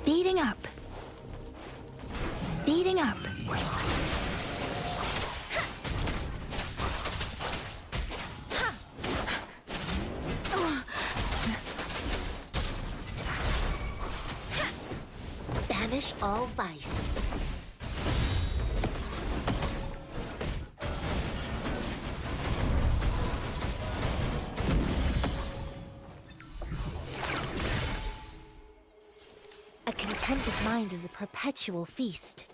Speeding up. Speeding up. Banish all vice. A contented mind is a perpetual feast.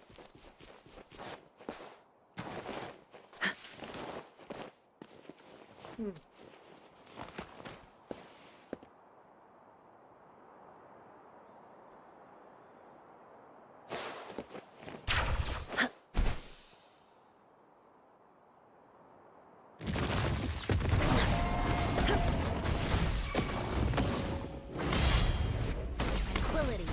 Tranquility.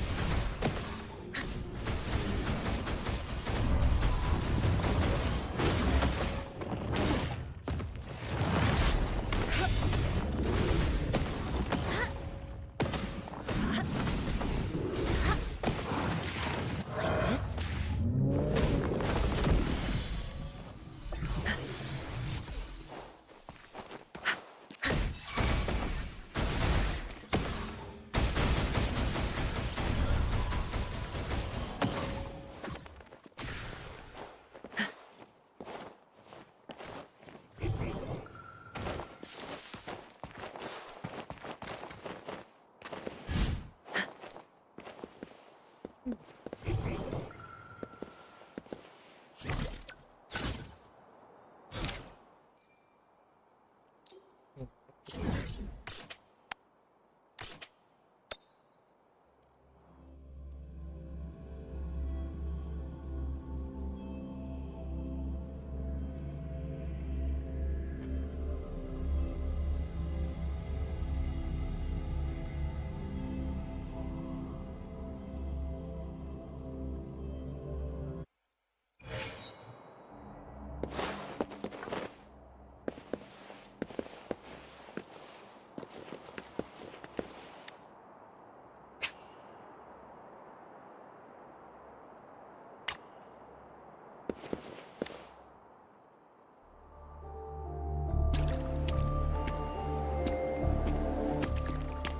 Like this?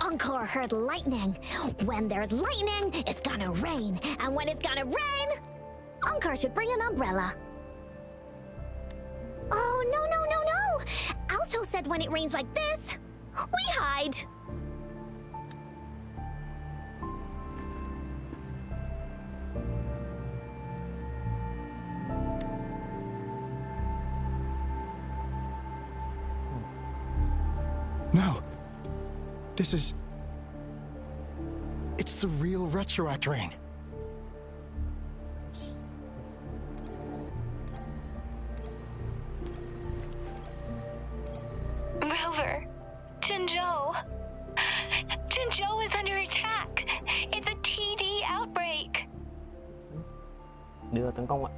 Encore heard lightning. When there's lightning, it's gonna rain. And when it's gonna rain, Encore should bring an umbrella. Oh, no, no, no, no! Alto said when it rains like this, we hide. No. This is... It's the real retroact rain. Rover, Jinzhou. Jinzhou is under attack. It's a TD outbreak. Đưa tấn công ạ.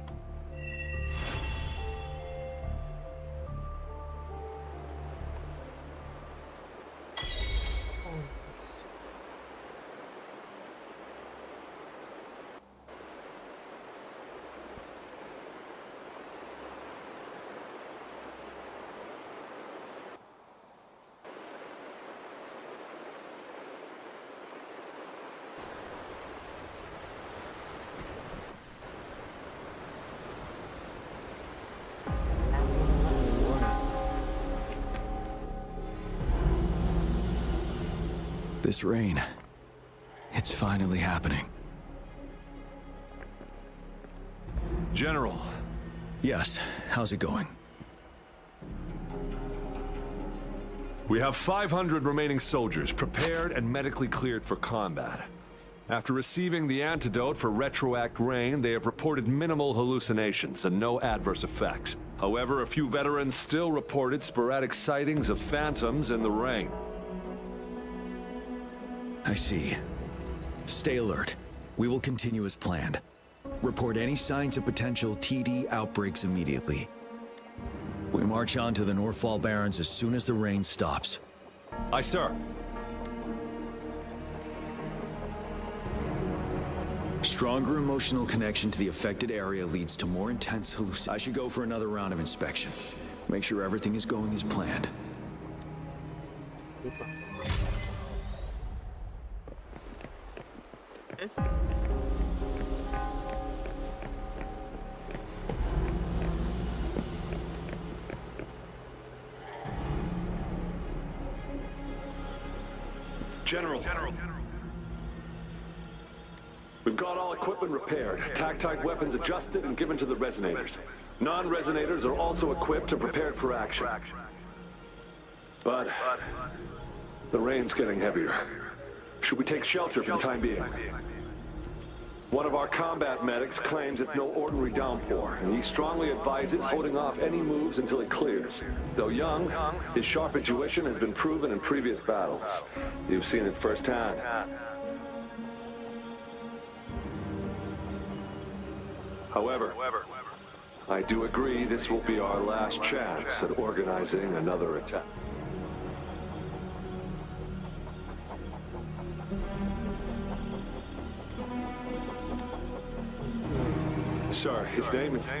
This rain, it's finally happening. General. Yes, how's it going? We have 500 remaining soldiers prepared and medically cleared for combat. After receiving the antidote for retroact rain, they have reported minimal hallucinations and no adverse effects. However, a few veterans still reported sporadic sightings of phantoms in the rain. I see. Stay alert. We will continue as planned. Report any signs of potential TD outbreaks immediately. We march on to the Northfall Barrens as soon as the rain stops. Aye, sir. Stronger emotional connection to the affected area leads to more intense hallucinations. I should go for another round of inspection. Make sure everything is going as planned. General. We've got all equipment repaired, tactite weapons adjusted and given to the resonators. Non-resonators are also equipped and prepared for action. But the rain's getting heavier. Should we take shelter for the time being? One of our combat medics claims it's no ordinary downpour, and he strongly advises holding off any moves until it clears. Though young, his sharp intuition has been proven in previous battles. You've seen it firsthand. However, I do agree this will be our last chance at organizing another attack. Sir, his name is...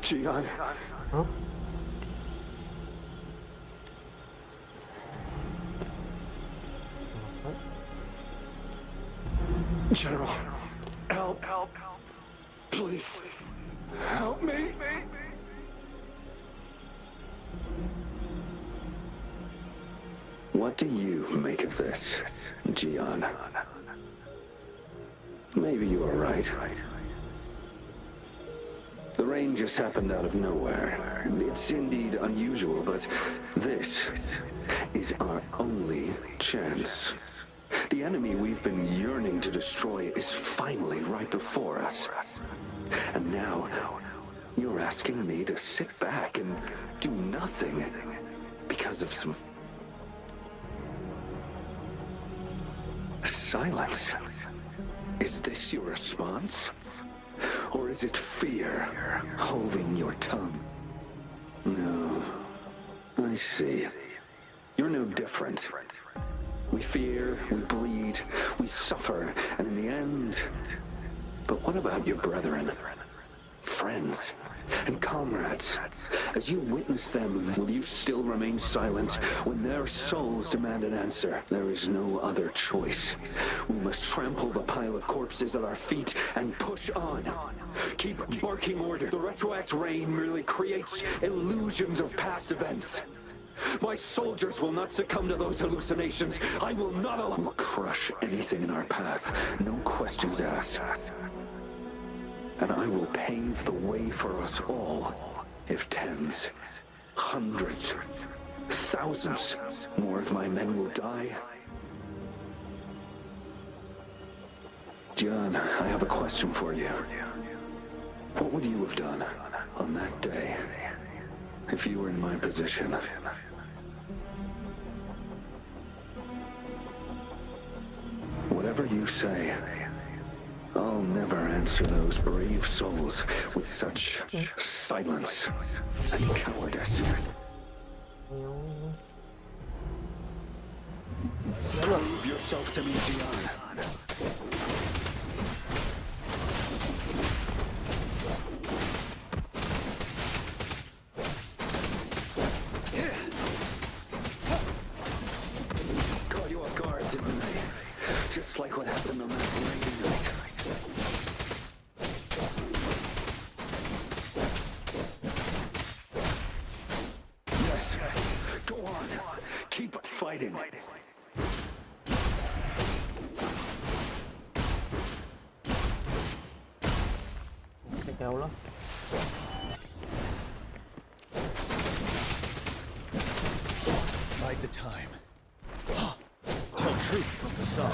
Gian. Huh? General, help. Please, help me. What do you make of this, Gian? Maybe you are right. The rain just happened out of nowhere. It's indeed unusual, but this is our only chance. The enemy we've been yearning to destroy is finally right before us. And now, you're asking me to sit back and do nothing because of some... silence. Is this your response? Or is it fear holding your tongue? No. I see. You're no different. We fear, we bleed, we suffer, and in the end... But what about your brethren, friends, and comrades? As you witness them, will you still remain silent when their souls demand an answer? There is no other choice. We must trample the pile of corpses at our feet and push on. Keep barking order. The retroact rain merely creates illusions of past events. My soldiers will not succumb to those hallucinations. I will not allow... We'll crush anything in our path. No questions asked. And I will pave the way for us all. If tens, hundreds, thousands more of my men will die. John, I have a question for you. What would you have done on that day if you were in my position? Whatever you say, I'll never answer those brave souls with such silence and cowardice. Prove yourself to me, Gian. Caught you off guard, didn't I? Just like what happened on that rainy night. keep fighting. Cái kéo đó. Bide the time. Tell truth from facade.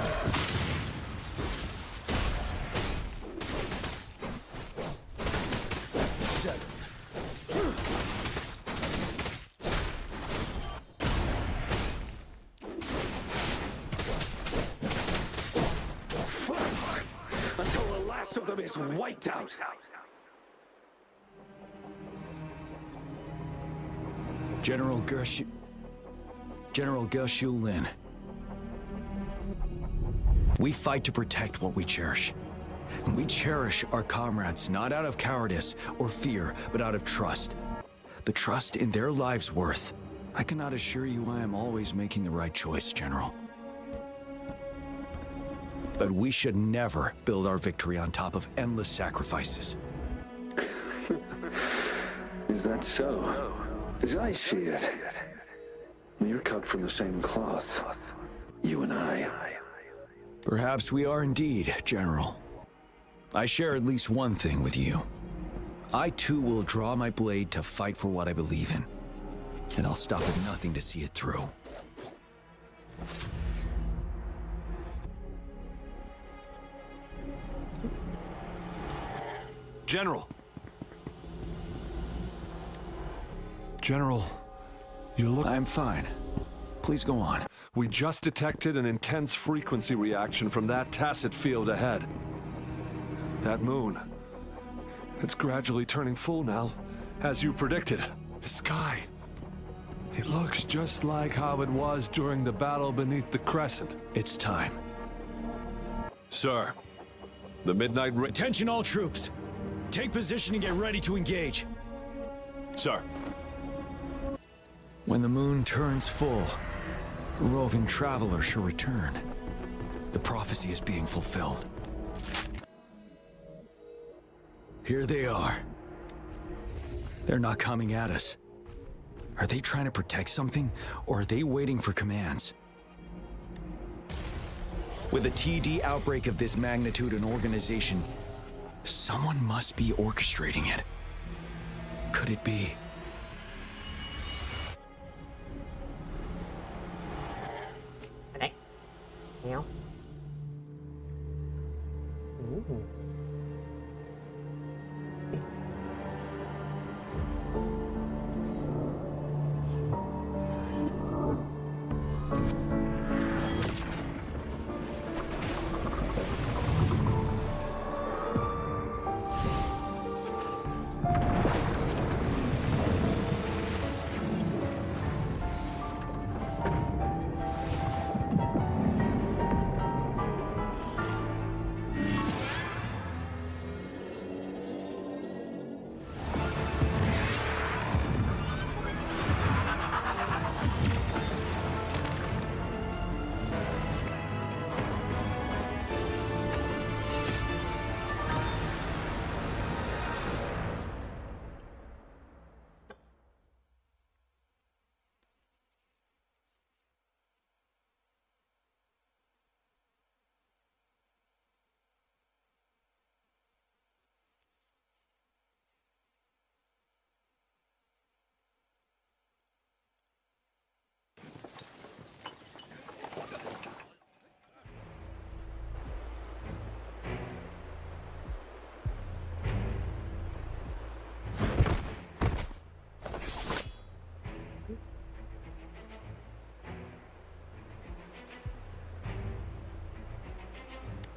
Fight until the last of them is wiped out. General Gershu Lin. We fight to protect what we cherish. And we cherish our comrades not out of cowardice or fear, but out of trust. The trust in their lives' worth. I cannot assure you I am always making the right choice, General. But we should never build our victory on top of endless sacrifices. Is that so? As I see it, you're cut from the same cloth, you and I. Perhaps we are indeed, General. I share at least one thing with you. I too will draw my blade to fight for what I believe in. And I'll stop at nothing to see it through. General! General, you look... I'm fine. Please go on. We just detected an intense frequency reaction from that tacit field ahead. That moon. It's gradually turning full now, as you predicted. The sky. It looks just like how it was during the battle beneath the crescent. It's time. Sir, the midnight ra- Attention all troops! Take position and get ready to engage. Sir. When the moon turns full, a roving traveler shall return. The prophecy is being fulfilled. Here they are. They're not coming at us. Are they trying to protect something, or are they waiting for commands? With a TD outbreak of this magnitude and organization, someone must be orchestrating it. Could it be? Đây. Nghe không?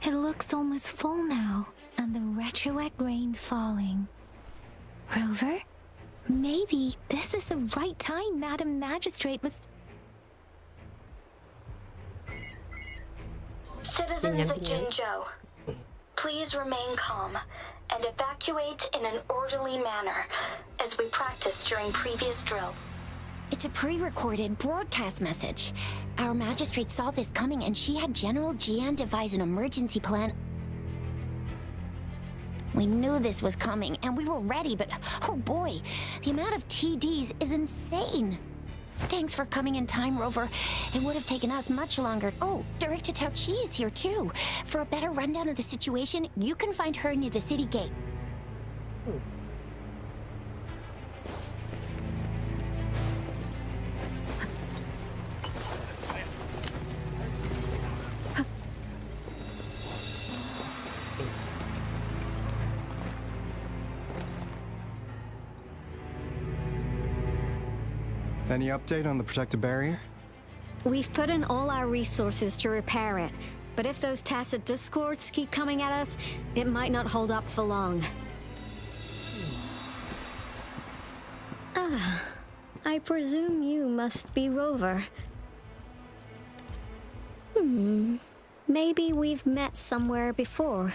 It looks almost full now, and the retroact rain falling. Rover? Maybe this is the right time Madam Magistrate was... Citizens of Jinzhou, please remain calm and evacuate in an orderly manner, as we practiced during previous drills. It's a pre-recorded broadcast message. Our magistrate saw this coming and she had General Jian devise an emergency plan. We knew this was coming and we were ready, but oh boy, the amount of TDs is insane. Thanks for coming in time, Rover. It would have taken us much longer. Oh, Director Tao Chi is here too. For a better rundown of the situation, you can find her near the city gate. Any update on the protective barrier? We've put in all our resources to repair it, but if those tacit discords keep coming at us, it might not hold up for long. Ah, I presume you must be Rover. Maybe we've met somewhere before.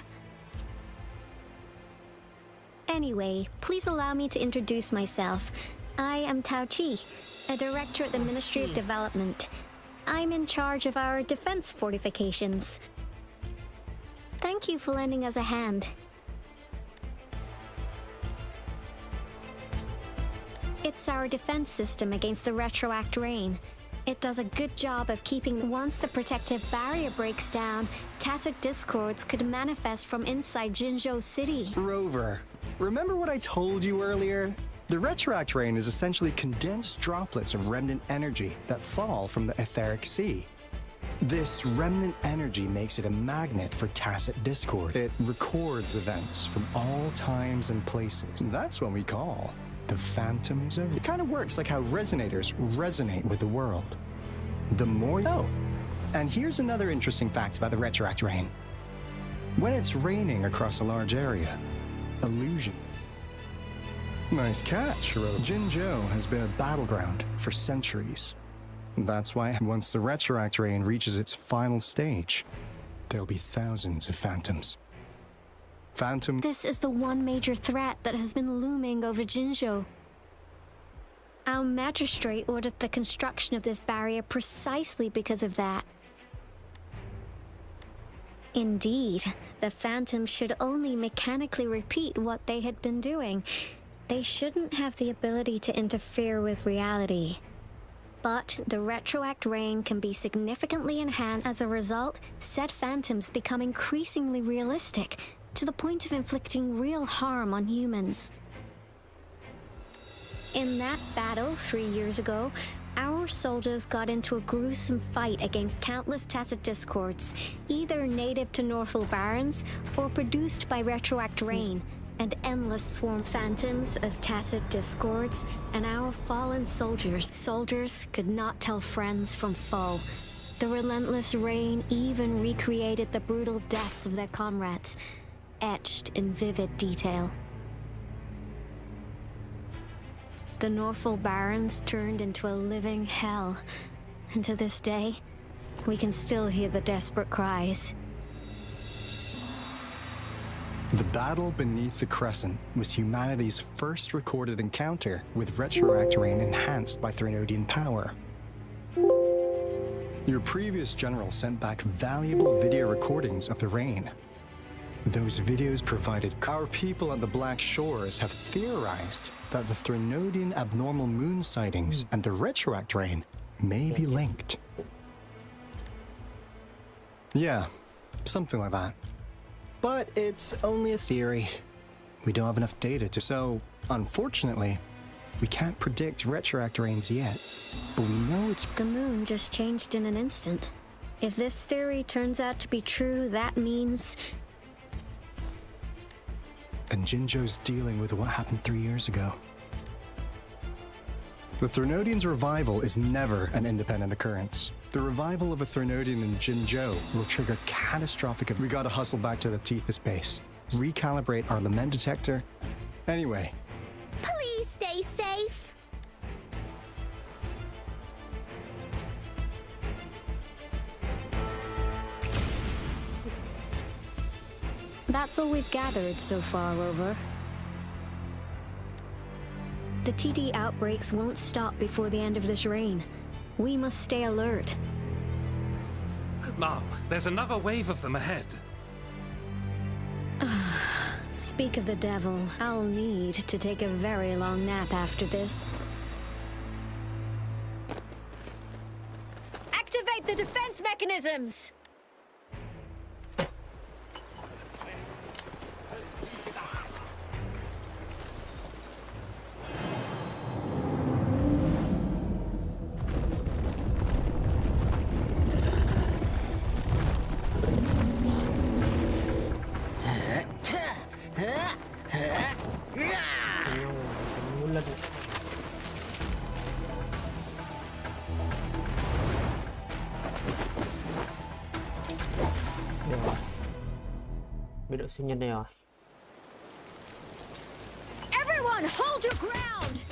Anyway, please allow me to introduce myself. I am Tao Chi, a director at the Ministry of Development. I'm in charge of our defense fortifications. Thank you for lending us a hand. It's our defense system against the retroact rain. It does a good job of keeping. Once the protective barrier breaks down, tacit discords could manifest from inside Jinzhou City. Rover, remember what I told you earlier? The retroact rain is essentially condensed droplets of remnant energy that fall from the etheric sea. This remnant energy makes it a magnet for tacit discord. It records events from all times and places. That's what we call the phantoms of... It kind of works like how resonators resonate with the world. The more... Oh, and here's another interesting fact about the retroact rain. When it's raining across a large area, illusion. Nice catch, Rover. Jinzhou has been a battleground for centuries. That's why once the retroact rain reaches its final stage, there'll be thousands of phantoms. This is the one major threat that has been looming over Jinzhou. Our magistrate ordered the construction of this barrier precisely because of that. Indeed, the phantoms should only mechanically repeat what they had been doing. They shouldn't have the ability to interfere with reality. But the retroact rain can be significantly enhanced. As a result, said phantoms become increasingly realistic, to the point of inflicting real harm on humans. In that battle 3 years ago, our soldiers got into a gruesome fight against countless tacit discords, either native to Northwall Barrens or produced by retroact rain, and endless swarm phantoms of tacit discords, and our fallen soldiers. Soldiers could not tell friends from foe. The relentless rain even recreated the brutal deaths of their comrades, etched in vivid detail. The Northwall Barrens turned into a living hell, and to this day, we can still hear the desperate cries. The battle beneath the Crescent was humanity's first recorded encounter with retroact rain enhanced by Threnodian power. Your previous general sent back valuable video recordings of the rain. Those videos provided... Our people on the Black Shores have theorized that the Threnodian abnormal moon sightings and the retroact rain may be linked. Yeah, something like that. But it's only a theory. We don't have enough data to... So, unfortunately, we can't predict retroact rains yet. But we know it's... The moon just changed in an instant. If this theory turns out to be true, that means... And Jinzhou's dealing with what happened 3 years ago. The Threnodian's revival is never an independent occurrence. The revival of a Threnodian in Jinzhou will trigger catastrophic... We gotta hustle back to the Tethys base, recalibrate our lament detector. Anyway. Please stay safe! That's all we've gathered so far, Rover. The TD outbreaks won't stop before the end of this rain. We must stay alert. Mom, there's another wave of them ahead. Speak of the devil, I'll need to take a very long nap after this. Activate the defense mechanisms! Bulan. Được rồi. Biệt đội siêu nhân đây rồi. Everyone, hold your ground!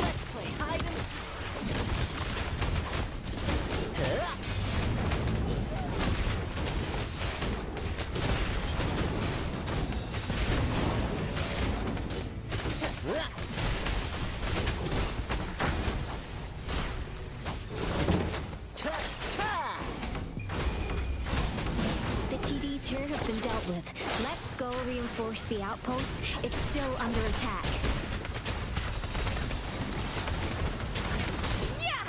Let's play hide and seek. The TDs here have been dealt with. Let's go reinforce the outpost. It's still under attack. Yeah!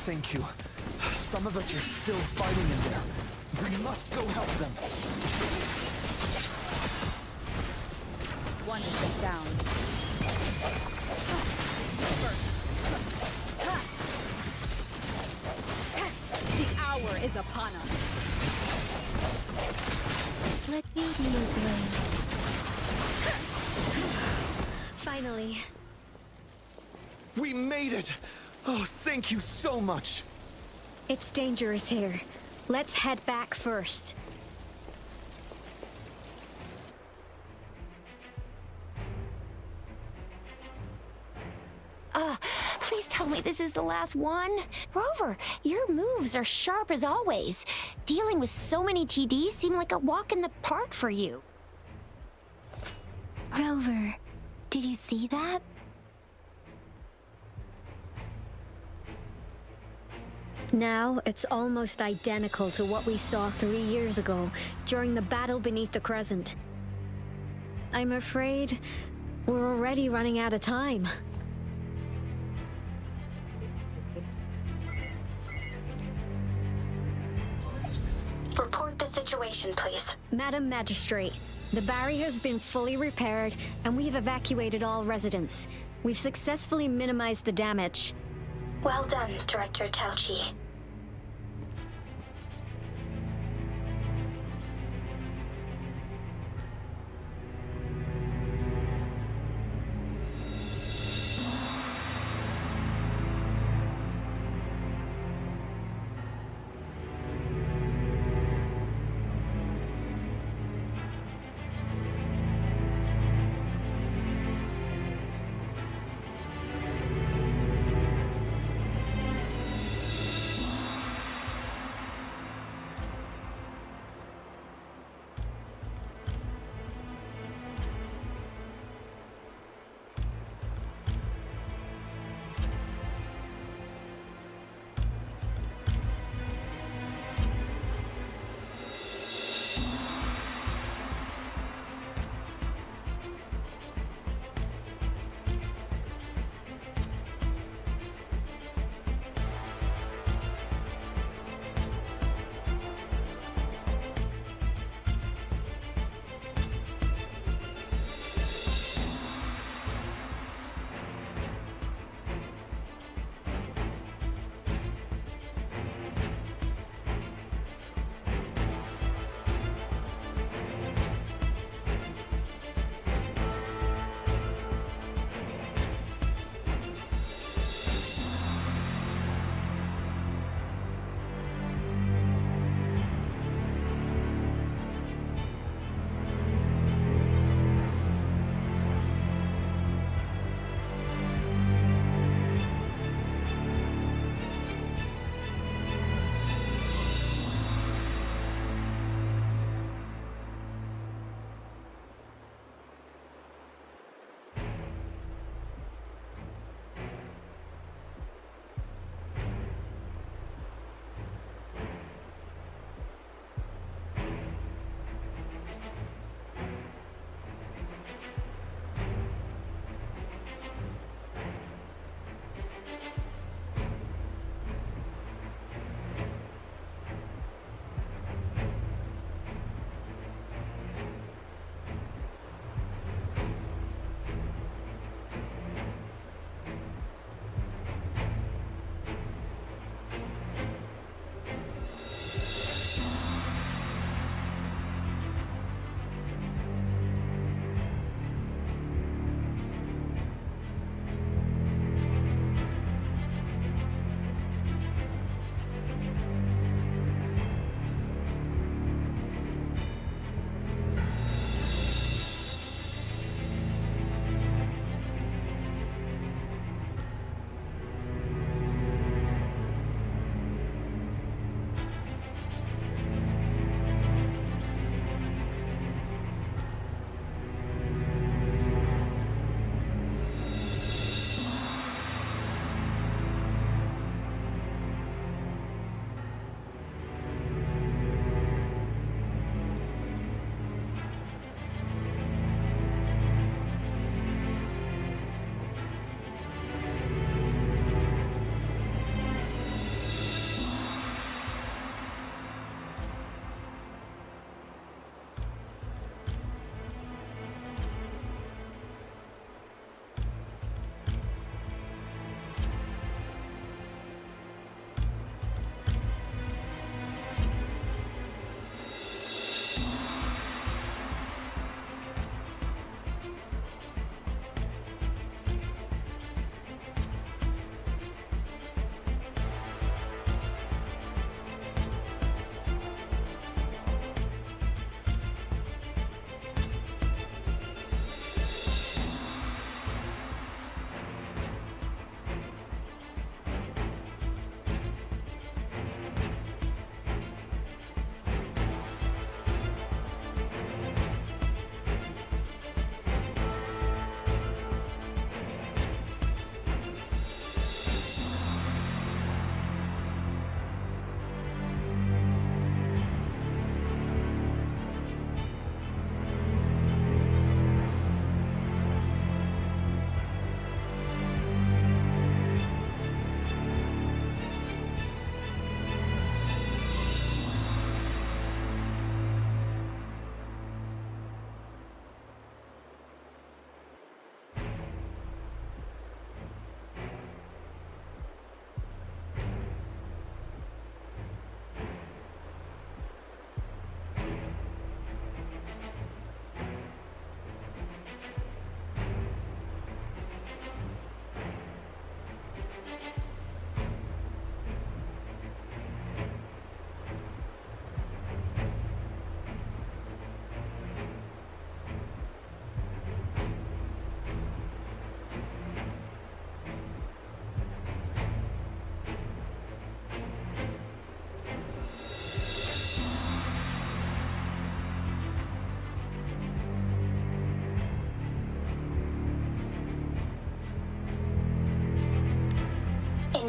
Thank you. Some of us are still fighting in there. We must go help them. One is the sound. The hour is upon us. Let me be your blade. Finally. We made it! Oh, thank you so much! It's dangerous here. Let's head back first. Please tell me this is the last one. Rover, your moves are sharp as always. Dealing with so many TDs seemed like a walk in the park for you. Rover, did you see that? Now, it's almost identical to what we saw 3 years ago during the battle beneath the Crescent. I'm afraid we're already running out of time. Report the situation, please. Madam Magistrate, the barrier has been fully repaired and we've evacuated all residents. We've successfully minimized the damage. Well done, Director Tauchi.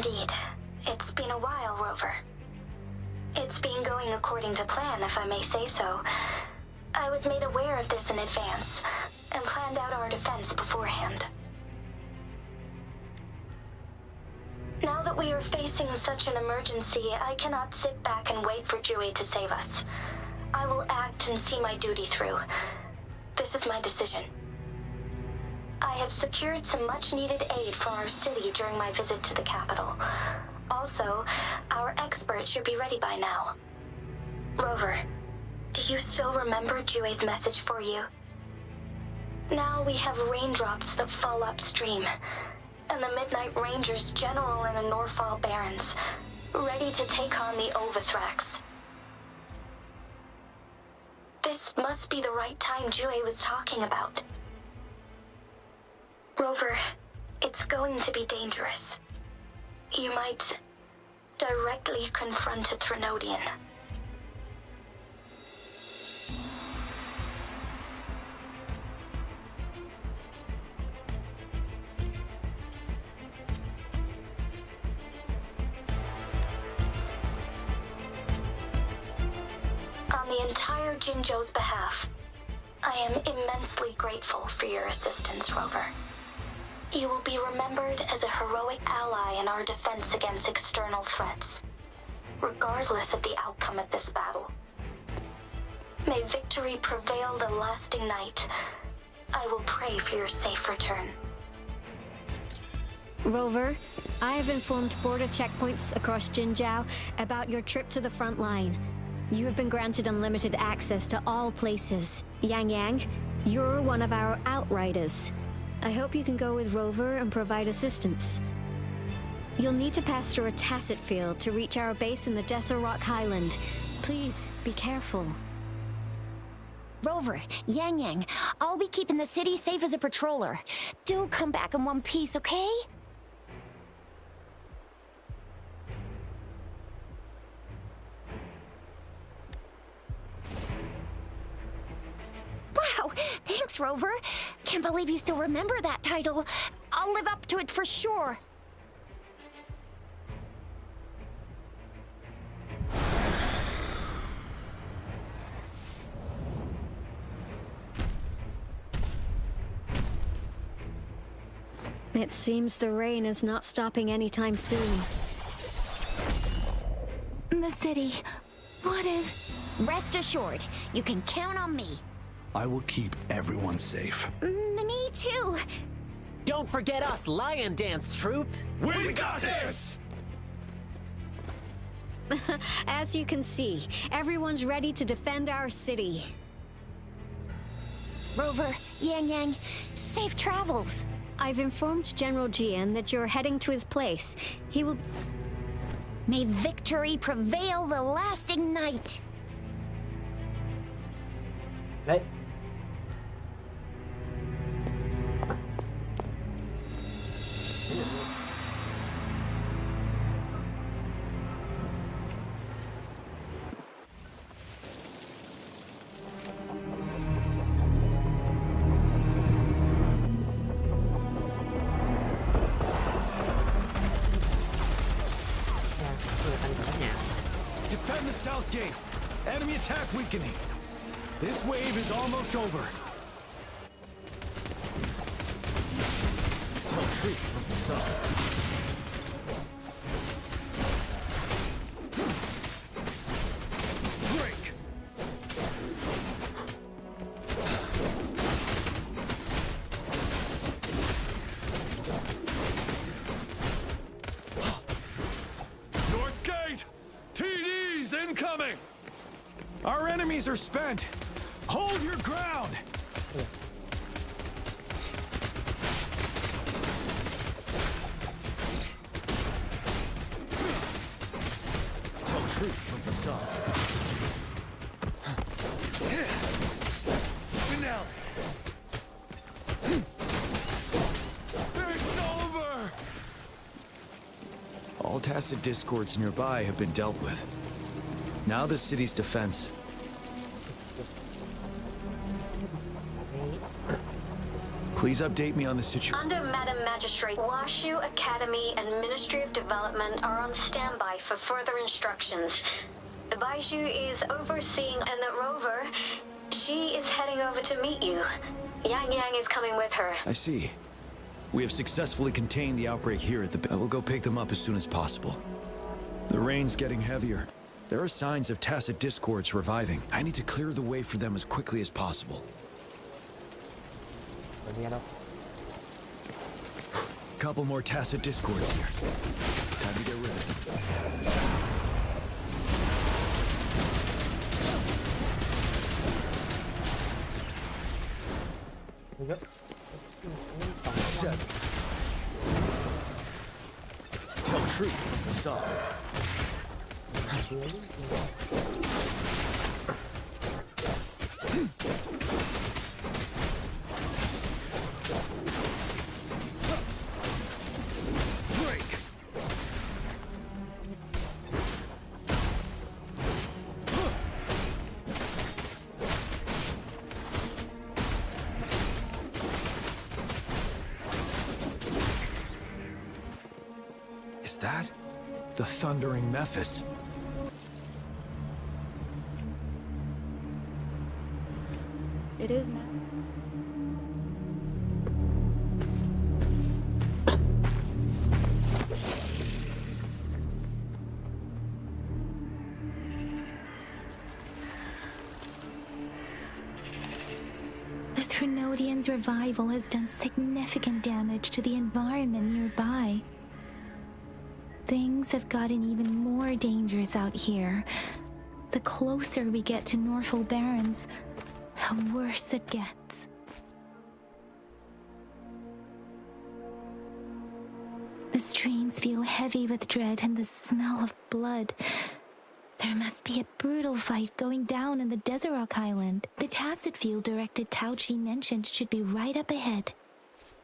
Indeed. It's been a while, Rover. It's been going according to plan, if I may say so. I was made aware of this in advance, and planned out our defense beforehand. Now that we are facing such an emergency, I cannot sit back and wait for Dewey to save us. I will act and see my duty through. This is my decision. I have secured some much-needed aid for our city during my visit to the capital. Also, our expert should be ready by now. Rover, do you still remember Dewey's message for you? Now we have raindrops that fall upstream, and the Midnight Rangers general in the Norfall Barrens, ready to take on the Overthrax. This must be the right time Dewey was talking about. Rover, it's going to be dangerous. You might directly confront a Trinodian. On the entire Jinzhou's behalf, I am immensely grateful for your assistance, Rover. You will be remembered as a heroic ally in our defense against external threats, regardless of the outcome of this battle. May victory prevail the lasting night. I will pray for your safe return. Rover, I have informed border checkpoints across Jinzhou about your trip to the front line. You have been granted unlimited access to all places. Yang Yang, you're one of our outriders. I hope you can go with Rover and provide assistance. You'll need to pass through a tacit field to reach our base in the Desert Rock Highland. Please, be careful. Rover, Yang Yang, I'll be keeping the city safe as a patroller. Do come back in one piece, okay? Wow, thanks, Rover. Can't believe you still remember that title. I'll live up to it for sure. It seems the rain is not stopping anytime soon. The city. What if... Rest assured, you can count on me. I will keep everyone safe. Me too. Don't forget us, Lion Dance Troop. We got this! As you can see, everyone's ready to defend our city. Rover, Yang Yang, safe travels. I've informed General Jian that you're heading to his place. He will... May victory prevail the lasting night. Đấy. Defend the south gate. Enemy attack weakening. This wave is almost over. Tell Tree from the south. Break. North gate! TD's incoming! Our enemies are spent. Hold your ground. Tell Tree from the south. Finale. It's over! All tacit discords nearby have been dealt with. Now the city's defense. Please update me on the situation. Under Madam Magistrate. Washu Academy and Ministry of Development are on standby for further instructions. The Baiju is overseeing, and the rover, she is heading over to meet you. Yang Yang is coming with her. I see. We have successfully contained the outbreak here at the... I will go pick them up as soon as possible. The rain's getting heavier. There are signs of tacit discords reviving. I need to clear the way for them as quickly as possible. Couple more tacit discords here. Time to get rid of them. Set. Tell truth, facade. Is that the thundering Memphis? It is now. The Threnodians' revival has done significant damage to the environment nearby. Things have gotten even more dangerous out here. The closer we get to Norfolk Barrens, the worse it gets. The streams feel heavy with dread and the smell of blood. There must be a brutal fight going down in the Desert Island. The tacit field-directed Tauchi mentioned should be right up ahead.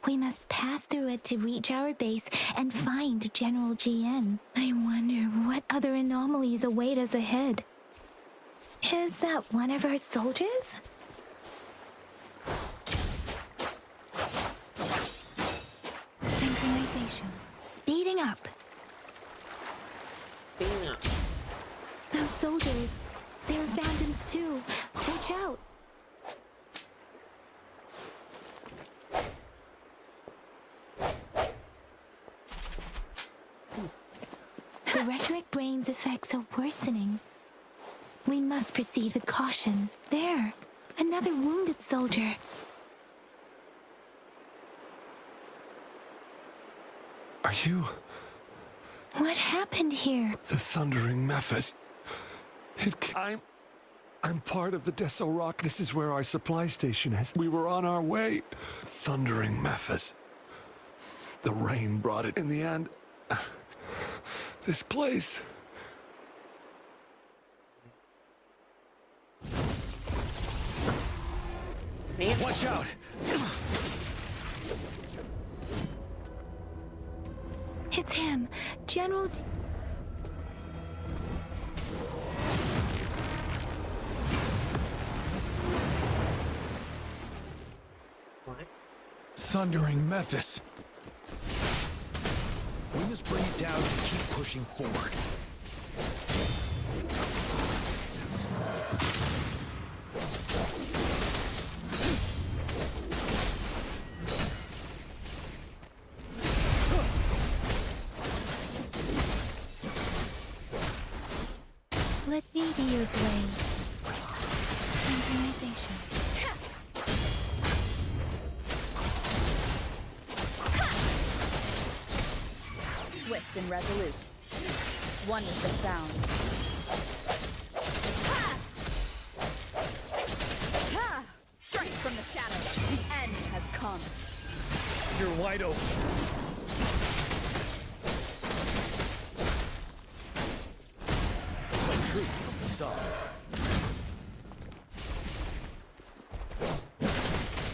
We must pass through it to reach our base and find General GN. I wonder what other anomalies await us ahead. Is that one of our soldiers? Synchronization. Speeding up. Speeding up. Those soldiers, they're phantoms too. Watch out. The rhetoric brain's effects are worsening. We must proceed with caution. There, another wounded soldier. Are you What happened here? the thundering Memphis? I'm part of the Deso Rock. This is where our supply station is. We were on our way. Thundering Memphis. The rain brought it. In the end, this place. Watch out! It's him, General... Thundering Memphis. We must bring it down to keep pushing forward. Let me be your blade. Synchronization. Swift and resolute. One with the sound. Strike from the shadows. The end has come. You're wide open. Tell truth from the sun.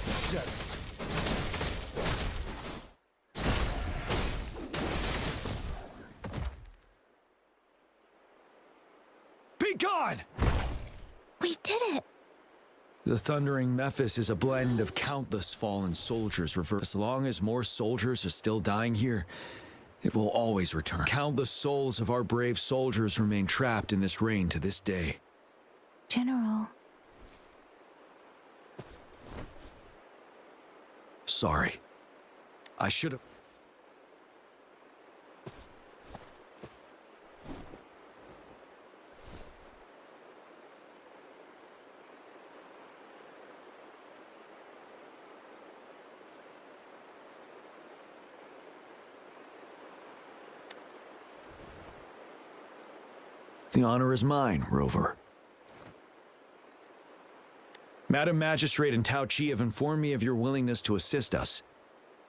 Set. Be gone! We did it! The Thundering Mephis is a blend of countless fallen soldiers reversed. As long as more soldiers are still dying here, it will always return. Countless souls of our brave soldiers remain trapped in this rain to this day. General. Sorry. I should have... The honor is mine, Rover. Madam Magistrate and Tao Chi have informed me of your willingness to assist us.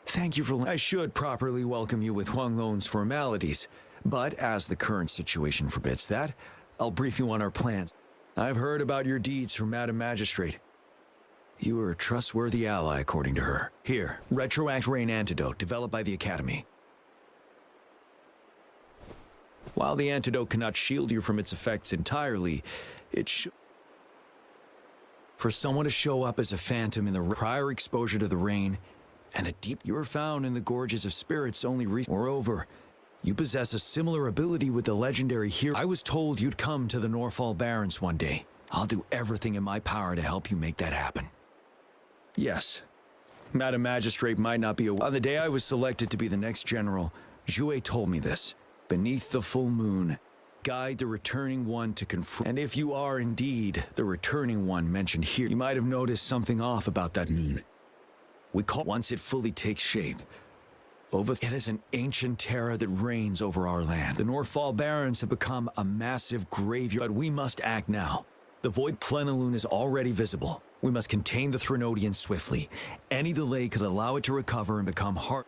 Thank you for... I should properly welcome you with Huang Lon's formalities, but as the current situation forbids that, I'll brief you on our plans. I've heard about your deeds from Madam Magistrate. You are a trustworthy ally, according to her. Here, Retroact Rain Antidote, developed by the Academy. While the antidote cannot shield you from its effects entirely, it should... For someone to show up as a phantom in the prior exposure to the rain, and a deep... You were found in the Gorges of Spirits only recently. Moreover, you possess a similar ability with the legendary hero. I was told you'd come to the Norfall Barrens one day. I'll do everything in my power to help you make that happen. Yes, Madam Magistrate might not be aware. On the day I was selected to be the next general, Jue told me this. Beneath the full moon, guide the returning one to confront. And if you are indeed the returning one mentioned here, you might have noticed something off about that moon. We call once it fully takes shape. It is an ancient terror that reigns over our land. The Norfall Barrens have become a massive graveyard, but we must act now. The void plenilune is already visible. We must contain the Threnodian swiftly. Any delay could allow it to recover and become hard.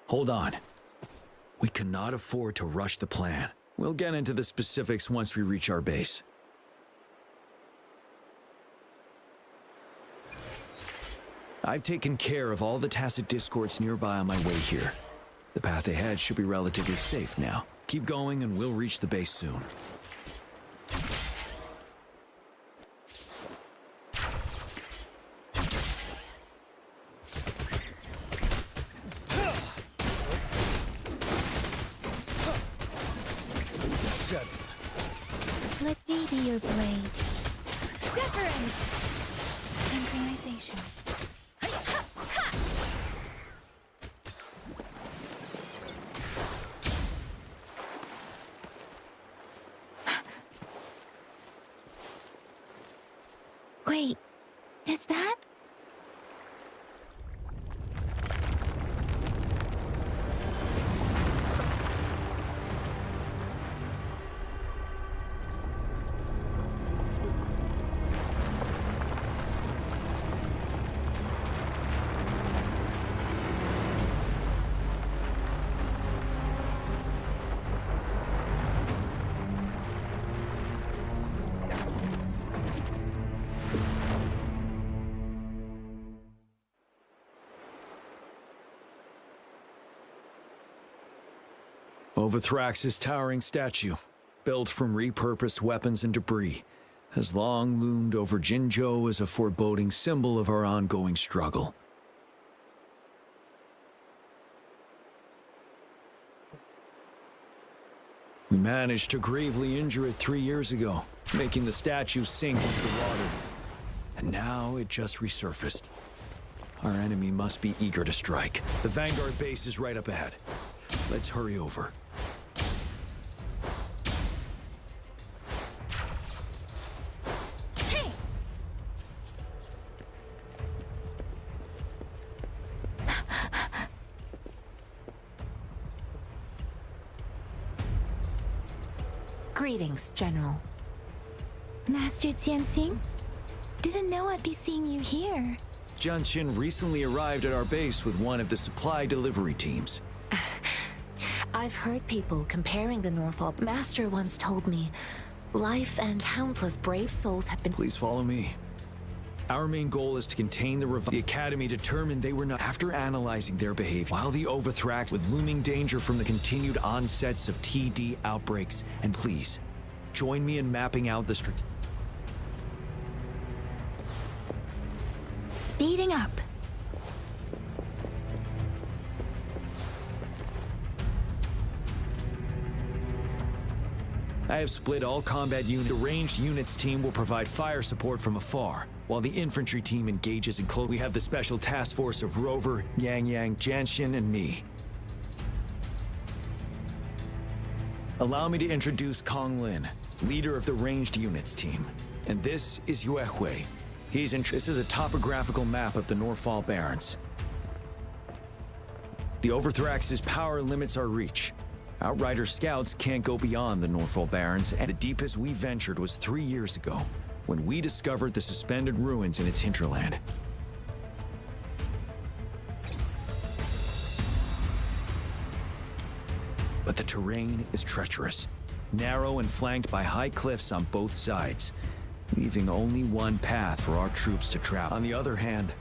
Hold on. We cannot afford to rush the plan. We'll get into the specifics once we reach our base. I've taken care of all the tacit discords nearby on my way here. The path ahead should be relatively safe now. Keep going and we'll reach the base soon. Let me be your blade. Wuthering! Synchronization. Wait, is that? Overthrax's towering statue, built from repurposed weapons and debris, has long loomed over Jinzhou as a foreboding symbol of our ongoing struggle. We managed to gravely injure it 3 years ago, making the statue sink into the water. And now it just resurfaced. Our enemy must be eager to strike. The Vanguard base is right up ahead. Let's hurry over. Hey! Greetings, General. Master Tianxing? Didn't know I'd be seeing you here. Jianqin recently arrived at our base with one of the supply delivery teams. I've heard people comparing the Norfall. Master once told me, life and countless brave souls have been... Please follow me. Our main goal is to contain the Academy determined they were not... After analyzing their behavior, while the Overthrax with looming danger from the continued onsets of TD outbreaks, and please, join me in mapping out the Speeding up. I have split all combat units. The ranged units team will provide fire support from afar, while the infantry team engages in close. We have the special task force of Rover, Yang Yang, Janshin, and me. Allow me to introduce Kong Lin, leader of the ranged units team. And this is Yue Hui. This is a topographical map of the Norfall Barrens. The Overthrax's power limits our reach. Outrider scouts can't go beyond the Norfall Barrens, and the deepest we ventured was 3 years ago, when we discovered the suspended ruins in its hinterland. But the terrain is treacherous, narrow and flanked by high cliffs on both sides, leaving only one path for our troops to travel. On the other hand,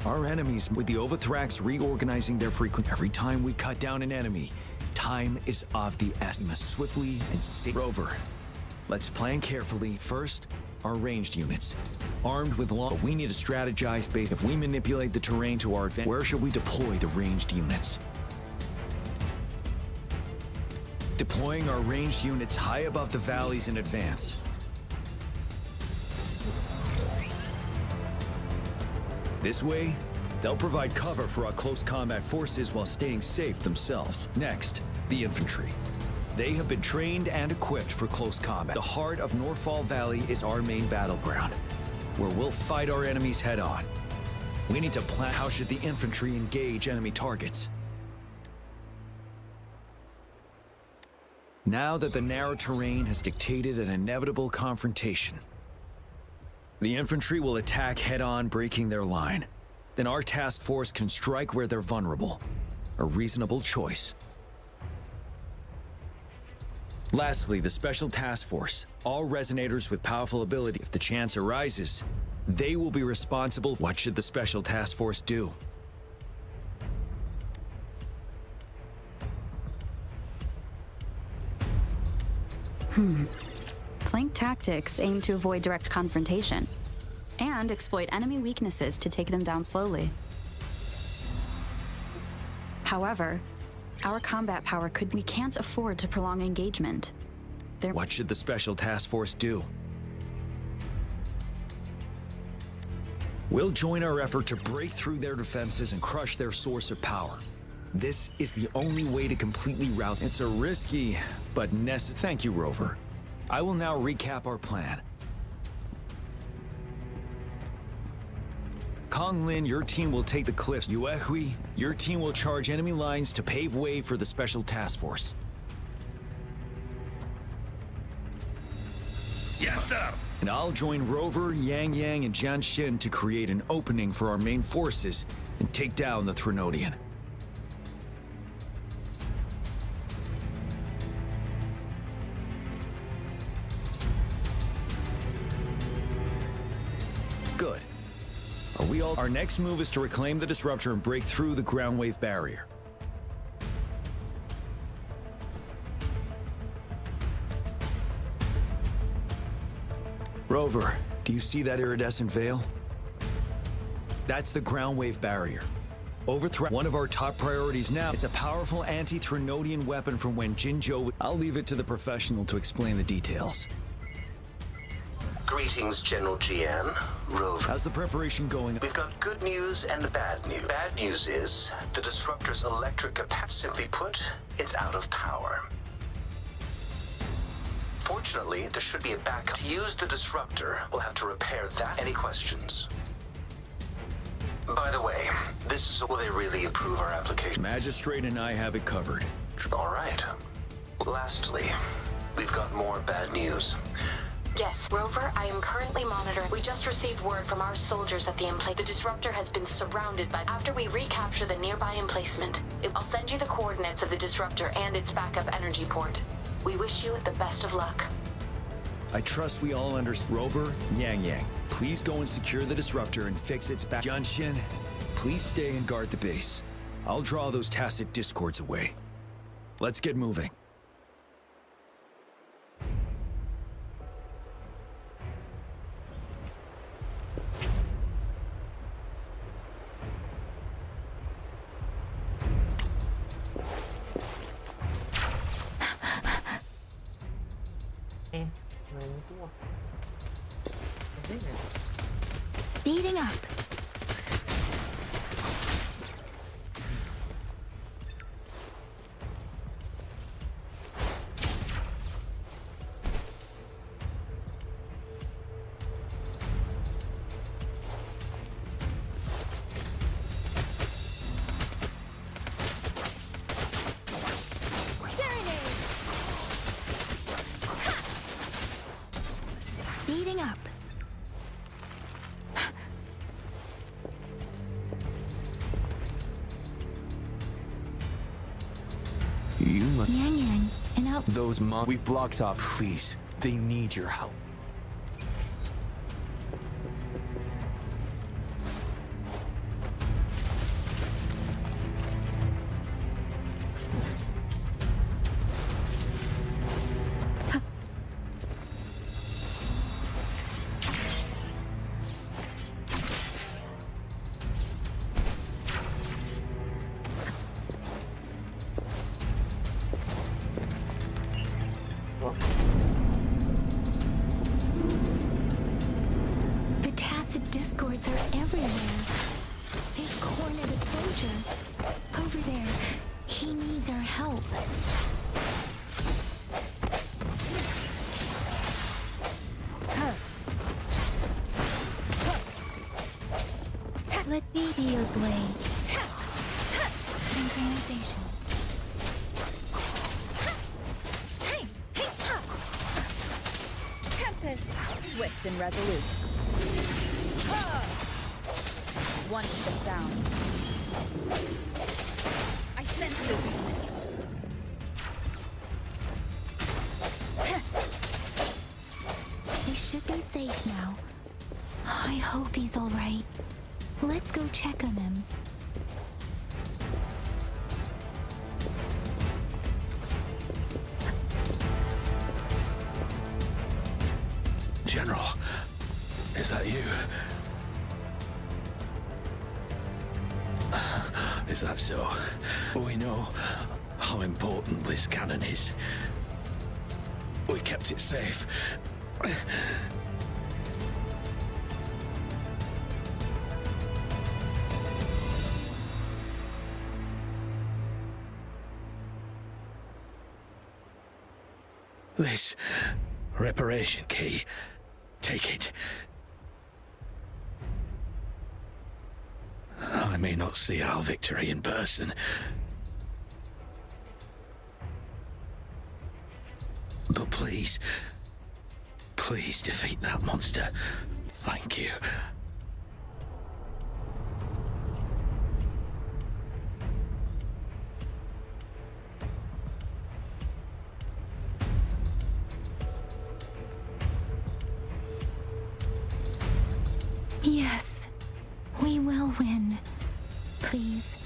our enemies, with the Overthrax reorganizing their frequency. Every time we cut down an enemy, time is of the essence. We must swiftly and safely. Rover, let's plan carefully. First, our ranged units. Armed with long, we need to strategize based. If we manipulate the terrain to our advantage, where should we deploy the ranged units? Deploying our ranged units high above the valleys in advance. This way, they'll provide cover for our close combat forces while staying safe themselves. Next, the infantry. They have been trained and equipped for close combat. The heart of Norfall Valley is our main battleground, where we'll fight our enemies head on. We need to plan how should the infantry engage enemy targets. Now that the narrow terrain has dictated an inevitable confrontation, the infantry will attack head-on, breaking their line. Then our task force can strike where they're vulnerable. A reasonable choice. Lastly, the Special Task Force. All resonators with powerful ability. If the chance arises, they will be responsible. What should the Special Task Force do? Flank tactics aim to avoid direct confrontation and exploit enemy weaknesses to take them down slowly. However, our combat power we can't afford to prolong engagement. What should the Special Task Force do? We'll join our effort to break through their defenses and crush their source of power. This is the only way to completely rout. It's a risky, but necessary. Thank you, Rover. I will now recap our plan. Kong Lin, your team will take the cliffs. Yue Hui, your team will charge enemy lines to pave way for the Special Task Force. Yes, sir! And I'll join Rover, Yang Yang, and Janshin to create an opening for our main forces and take down the Threnodian. Good. Our next move is to reclaim the disruptor and break through the ground wave barrier. Rover, do you see that iridescent veil? That's the ground wave barrier. Overthrow. One of our top priorities now. It's a powerful anti-Threnodian weapon from when Jinzhou. I'll leave it to the professional to explain the details. Greetings, General GN. Rover. How's the preparation going? We've got good news and bad news. Bad news is the disruptor's electric capacity. Simply put, it's out of power. Fortunately, there should be a backup. To use the disruptor, we'll have to repair that. Any questions? By the way, this is will they really approve our application? Magistrate and I have it covered. All right. Lastly, we've got more bad news. Yes, Rover, I am currently monitoring. We just received word from our soldiers at the emplacement. The disruptor has been surrounded by. After we recapture the nearby emplacement, I'll send you the coordinates of the disruptor and its backup energy port. We wish you the best of luck. I trust we all understand. Rover, Yang Yang, please go and secure the disruptor and fix its back. Janshin, please stay and guard the base. I'll draw those tacit discords away. Let's get moving. main semua. Speeding up. Speeding up. You must. Yang Yang, and out. Those we've blocks off. Please, they need your help. The tacit discords are everywhere. They've cornered a soldier. Over there. He needs our help. Let me be your blade. Synchronization. Tempest, swift and resolute. One with the sound. I sense your weakness. He should be safe now. I hope he's all right. Let's go check on him. General, is that you? Is that so? We know how important this cannon is. We kept it safe. This reparation key. Take it. I may not see our victory in person, but please, please defeat that monster. Thank you. Yes, we will win. Please.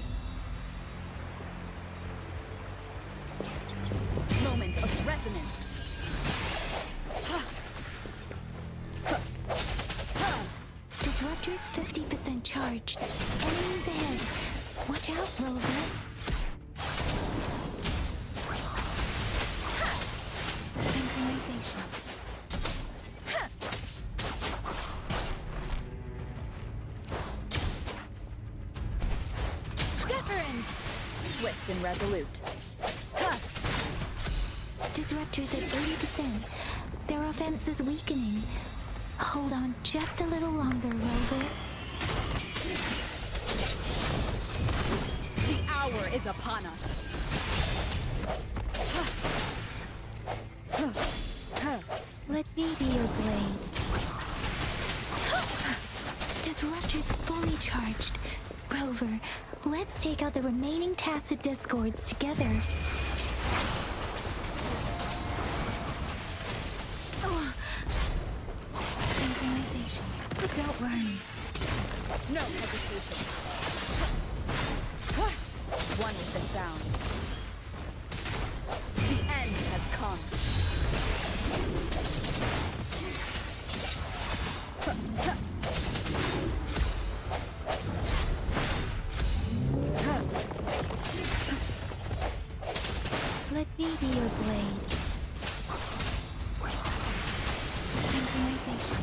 Moment of resonance. Disruptor's 50% charged. Enemies ahead. Watch out, Rover. Synchronization. Swift and resolute. Disruptors at 80%. Their offense is weakening. Hold on just a little longer, Rover. The hour is upon us. Let me be your blade. Disruptors fully charged. Rover, let's take out the remaining tacit discords together. Synchronization. But don't worry. No hesitation. One with the sound. The end has come. Let me be your blade. Synchronization.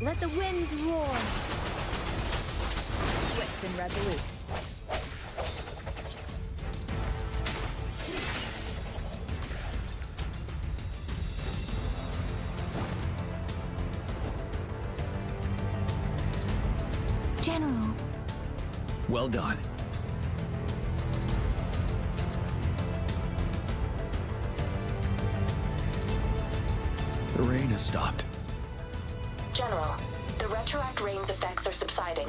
Let the winds roar. Swift and resolute. General. Well done. The rain has stopped. General, the retroact rain's effects are subsiding.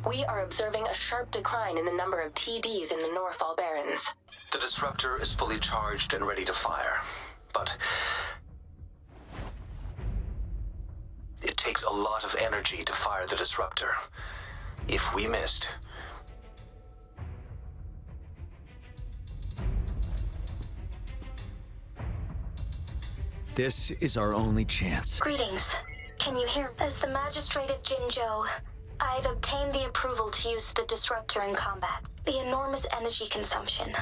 We are observing a sharp decline in the number of TDs in the Norfall Barrens. The disruptor is fully charged and ready to fire, but it takes a lot of energy to fire the disruptor. If we missed, This is our only chance. Greetings. Can you hear? As the magistrate of Jinzhou, I've obtained the approval to use the disruptor in combat. The enormous energy consumption,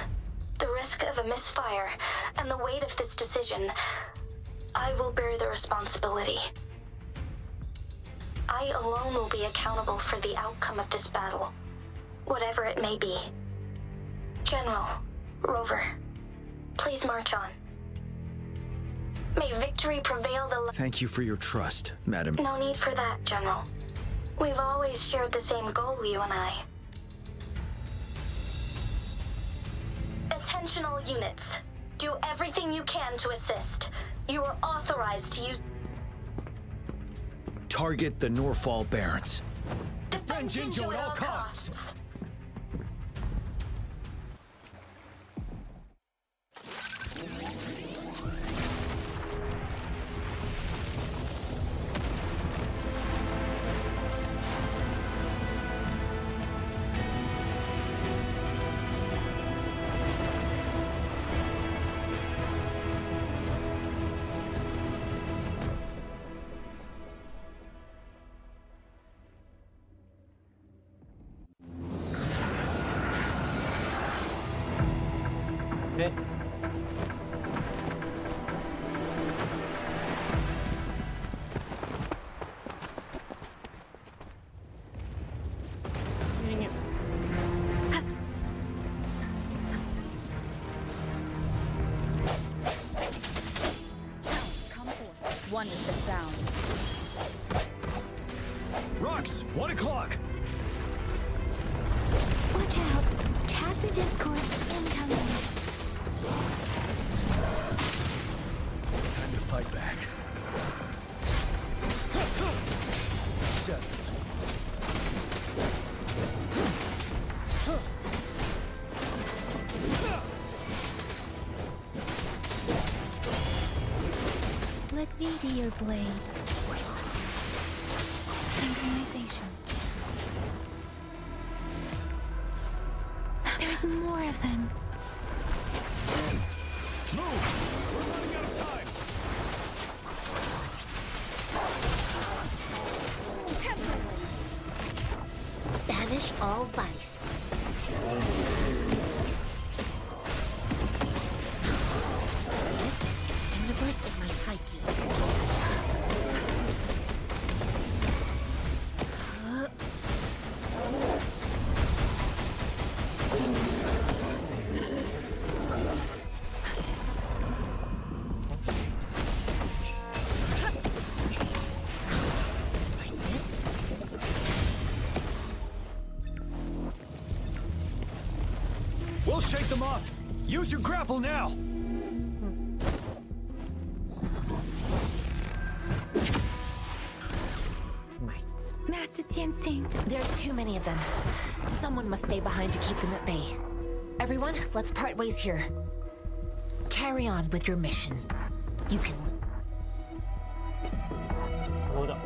the risk of a misfire, and the weight of this decision, I will bear the responsibility. I alone will be accountable for the outcome of this battle, whatever it may be. General, Rover, please march on. May victory prevail the... Thank you for your trust, Madam. No need for that, General. We've always shared the same goal, you and I. Attention all units. Do everything you can to assist. You are authorized to use... Target the Norfall Barrens. Defend Jinzhou at all costs. Okay. Ini. Come forth. One with the sound. Rocks, 1 o'clock. Watch out. Tacit discourse incoming. Time to fight back. 7. Let me be your blade. Synchronization. There's more of them. Move! We're running out of time! Banish all vice. This universe in my psyche. We'll shake them off. Use your grapple now. Master Tianxing. There's too many of them. Someone must stay behind to keep them at bay. Everyone, let's part ways here. Carry on with your mission. You can... Hold up.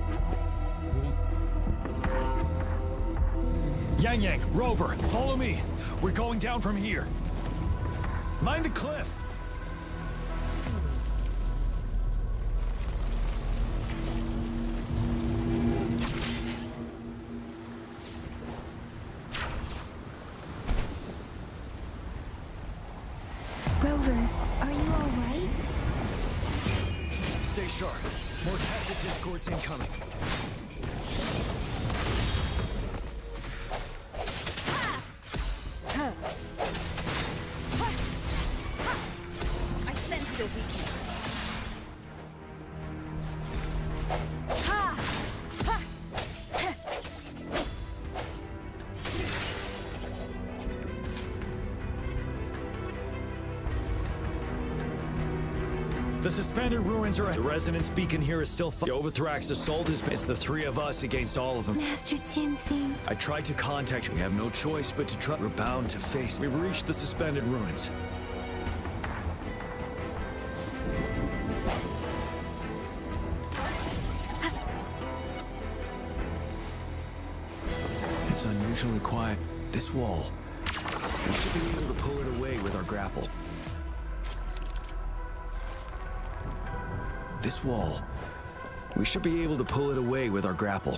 Yang Yang, Rover, follow me. We're going down from here. Mind the cliff. Rover, are you all right? Stay sharp. More tacit discords incoming. I sense your weakness. The suspended ruins are... The resonance beacon here is still... The Overthrax assault is... It's the three of us against all of them. Master Tianxing. I tried to contact you. We have no choice but to try... We're bound to face... We've reached the suspended ruins. It's unusually quiet. This wall. We should be able to pull it away with our grapple. This wall. We should be able to pull it away with our grapple.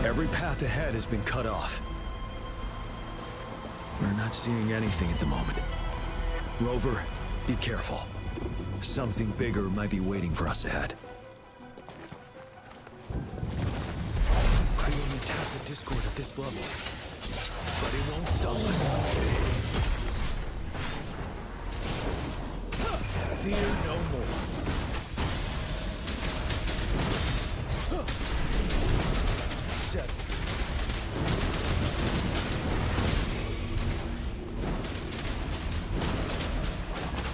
Every path ahead has been cut off. We're not seeing anything at the moment. Rover, be careful. Something bigger might be waiting for us ahead. Creating a tacit discord at this level. But it won't stop us. Fear no more. Set.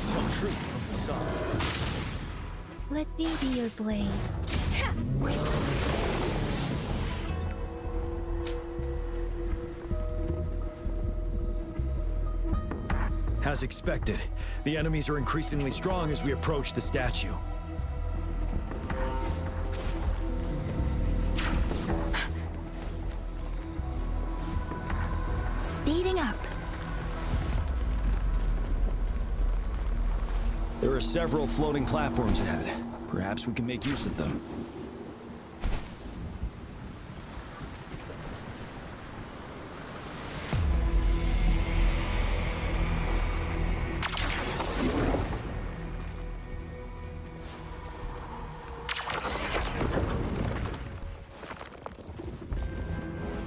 Tell truth from the sun. Let me be your blade. As expected, the enemies are increasingly strong as we approach the statue. Speeding up. There are several floating platforms ahead. Perhaps we can make use of them.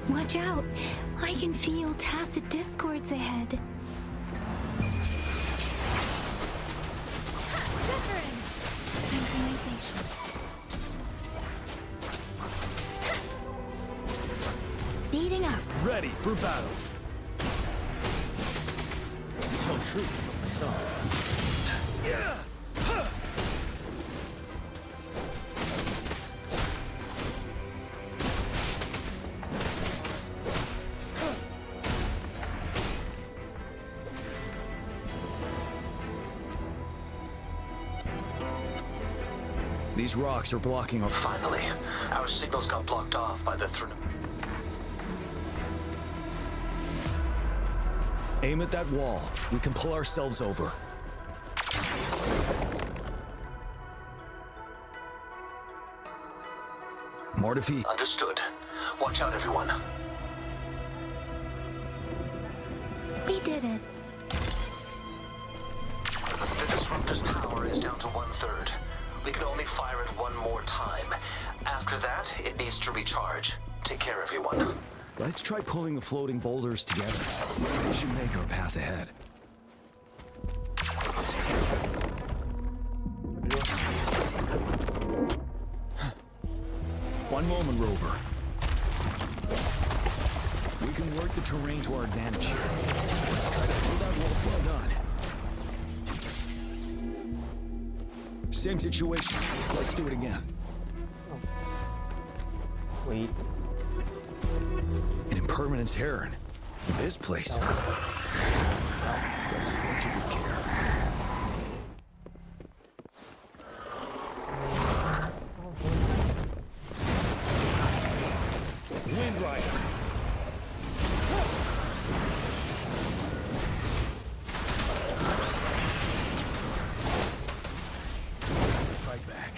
Watch out! I can feel tacit discords ahead. Wuthering! Synchronization. Speeding up. Ready for battle. Tell truth from the sun. Yeah! These rocks are blocking our... Finally, our signals got blocked off by the Aim at that wall. We can pull ourselves over. More defeat. Understood. Watch out, everyone. We did it. The disruptor's power is down to 1/3. We can only fire it one more time. After that, it needs to recharge. Take care, everyone. Let's try pulling the floating boulders together. We should make our path ahead. One moment, Rover. We can work the terrain to our advantage here. Let's try to pull that wall. Well done. Same situation. Let's do it again. Wait. An impermanence heron. This place. Got to approach it with care. Wind Rider. Fight back.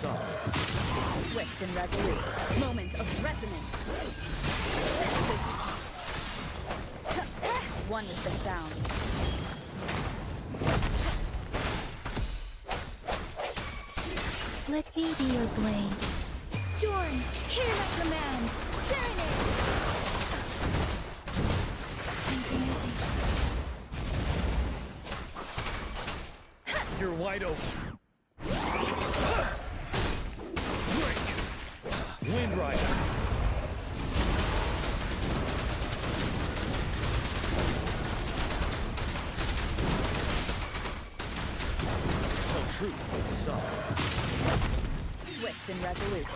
summit. Swift and resolute. Moment of resonance. Sense the weakness. One with the sound. Let me be your blade. Storm, hear my command. Serenade! Synchronization. You're wide open. Break! Wind Rider. Tell truth with the sun. Swift and resolute.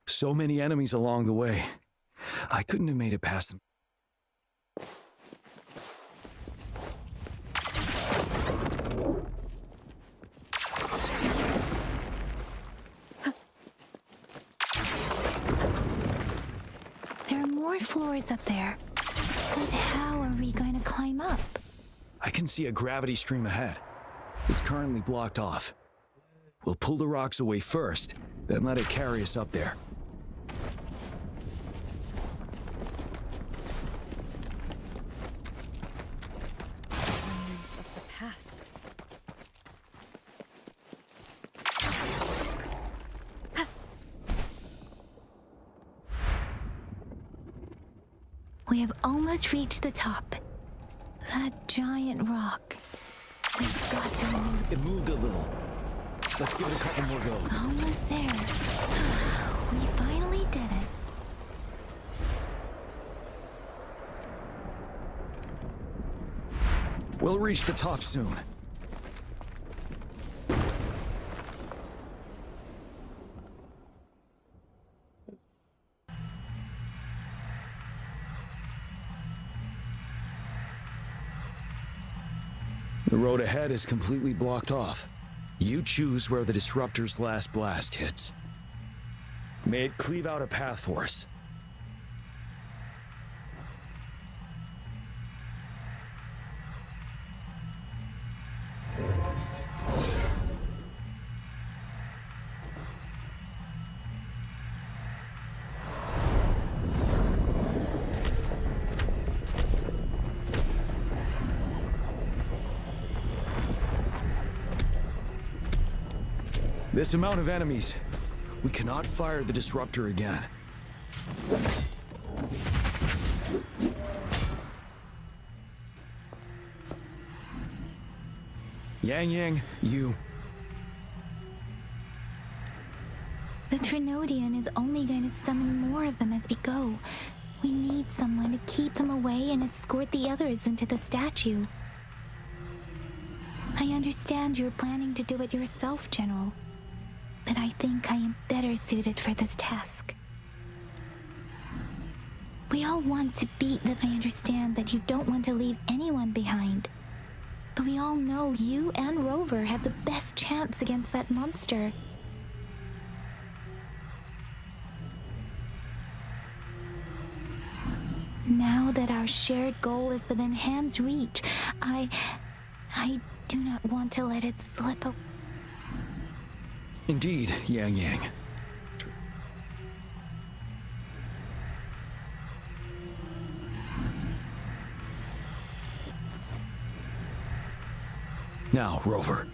So many enemies along the way. I couldn't have made it past them. There are more floors up there. But how are we going to climb up? I can see a gravity stream ahead. It's currently blocked off. We'll pull the rocks away first, then let it carry us up there. Remnants of the past. We have almost reached the top. That giant rock. We've got to remove It moved a little. Let's give it a couple more goes. Almost there. We finally did it. We'll reach the top soon. The road ahead is completely blocked off. You choose where the disruptor's last blast hits. May it cleave out a path for us. This amount of enemies, we cannot fire the disruptor again. Yang, you... The Trinodian is only going to summon more of them as we go. We need someone to keep them away and escort the others into the statue. I understand you're planning to do it yourself, General. But I think I am better suited for this task. We all want to beat them. I understand that you don't want to leave anyone behind. But we all know you and Rover have the best chance against that monster. Now that our shared goal is within hand's reach, I do not want to let it slip away. Indeed, Yang. Now, Rover.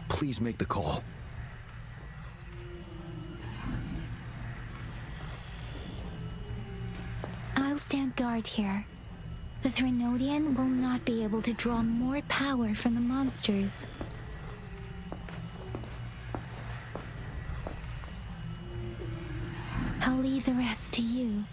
Please make the call. I'll stand guard here. The Trinodian will not be able to draw more power from the monsters. I'll leave the rest to you.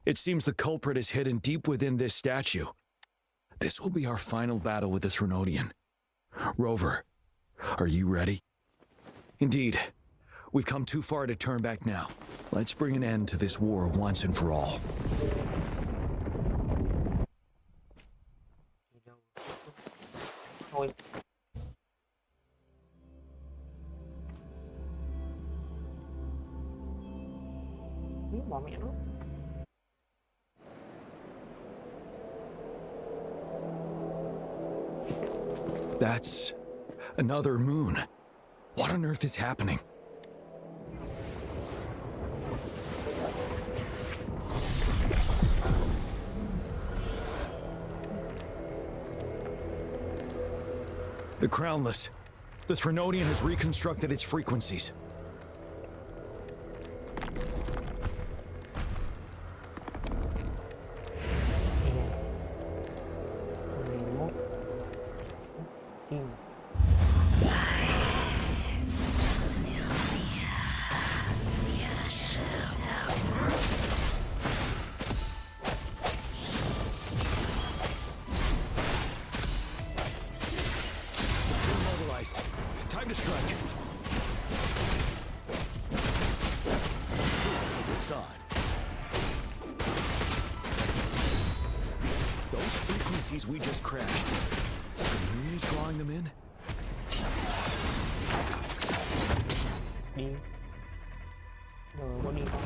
It seems the culprit is hidden deep within this statue. This will be our final battle with the Threnodian. Rover, are you ready? Indeed. We've come too far to turn back now. Let's bring an end to this war once and for all. Thôi. Bỏ mẹ nó. That's another moon. What on earth is happening? The Crownless. The Threnodian has reconstructed its frequencies. Time to strike. This side. Those frequencies we just crashed. The moon is drawing them in? Đi. Rồi có đi không?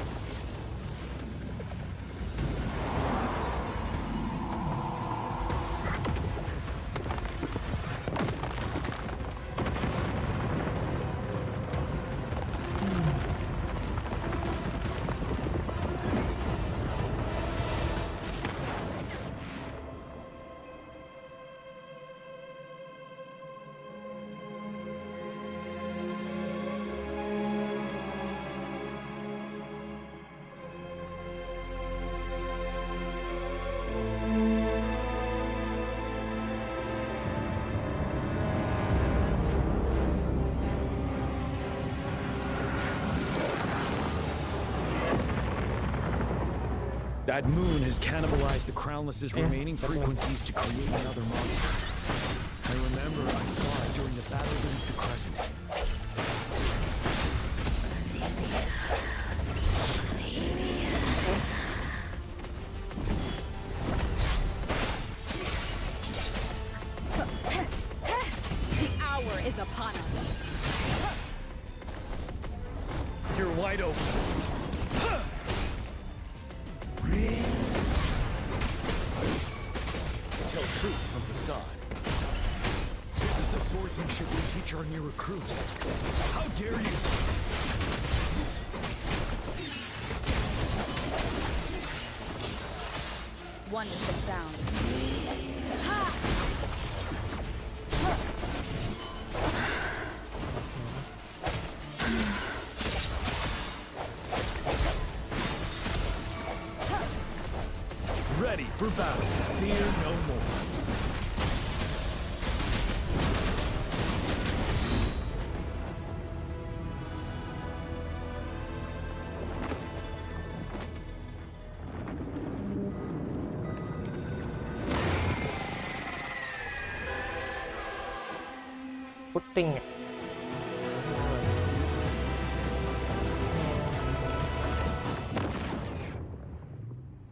That moon has cannibalized the Crownless's remaining frequencies to create another monster. I remember I saw it during the battle beneath the Crescent. The hour is upon us. You're wide open. Tell truth from facade. This is the swordsmanship we teach our new recruits. How dare you! One with the sound. Ready for battle. Fear no more. Wuthering.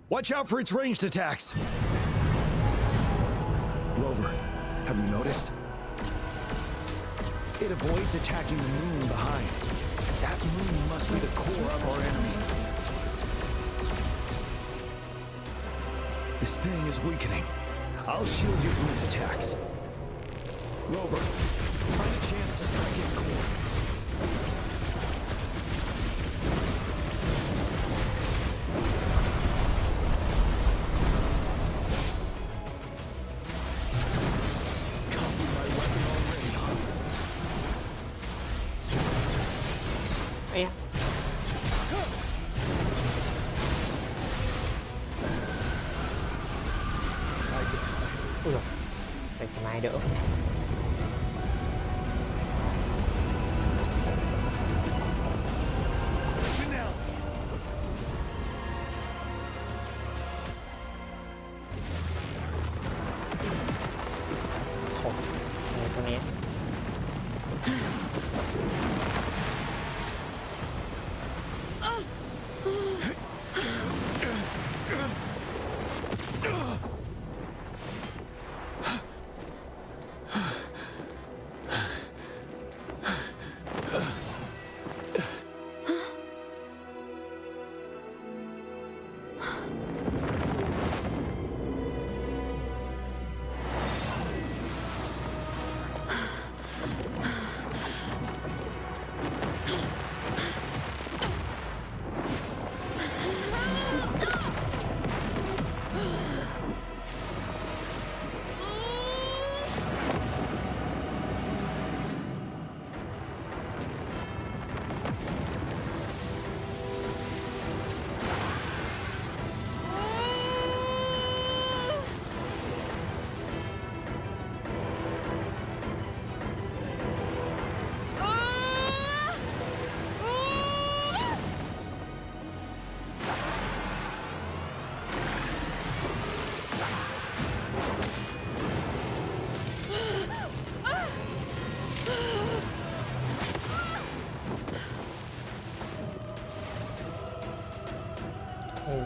Watch out for its ranged attacks! Rover, have you noticed? It avoids attacking the moon behind. That moon must be the core of our enemy. This thing is weakening. I'll shield you from its attacks. Rover, find a chance to strike its core. Ui dồi, phải mai đỡ.